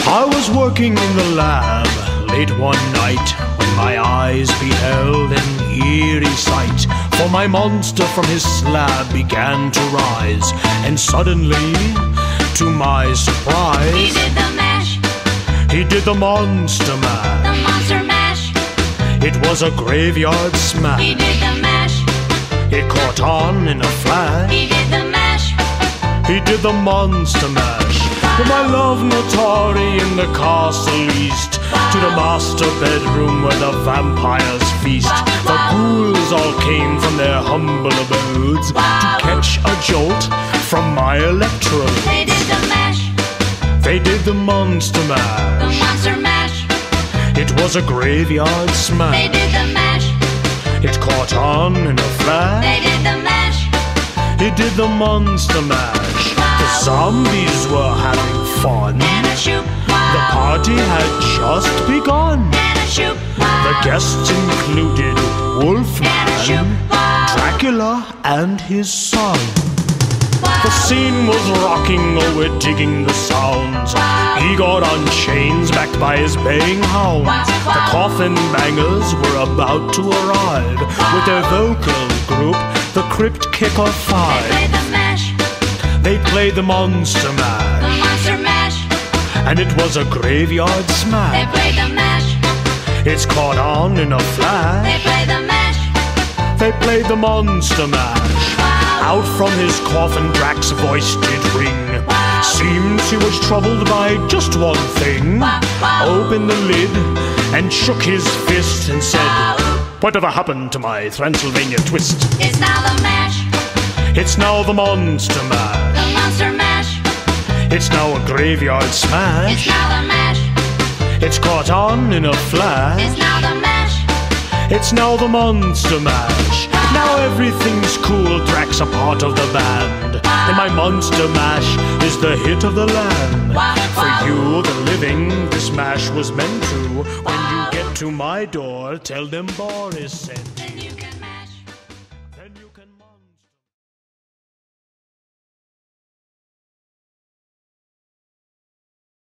I was working in the lab late one night when my eyes beheld an eerie sight. For my monster from his slab began to rise, and suddenly, to my surprise, he did the mash. He did the monster mash. The monster mash. It was a graveyard smash. He did the mash. It caught on in a flash. He did the mash. He did the monster mash. From my love Notari in the castle east to the master bedroom where the vampires feast. The ghouls all came from their humble abodes to catch a jolt from my electrode. They did the mash. They did the monster mash. The monster mash. It was a graveyard smash. They did the mash. It caught on in a flash. They did the mash. He did the monster mash. The zombies were having fun. And a shoot. The party had just begun. And a shoot. The guests included Wolfman, Dracula, and his son. The scene was rocking, oh, we're digging the sounds. He got on chains backed by his baying hounds. The coffin bangers were about to arrive with their vocal group, the Crypt Kicker They Five. played the mash. They played the monster The mash, monster mash. and it was a graveyard They smash. played the mash. It's caught on in a They flash. played the mash. They played the monster mash. Out from his coffin Drax's voice did ring. Seems he was troubled by just one thing. Opened the lid and shook his fist and said, "Whatever happened to my Transylvania twist?" It's now the mash. It's now the monster mash. The monster mash. It's now a graveyard It's smash. now the mash. It's caught on in a flash. It's now the mash. It's now the monster mash. Now everything's cool, Drax a part of the band. And my monster mash is the hit of the land. For you, the living, this mash was meant to. When you get to my door, tell them Boris sent.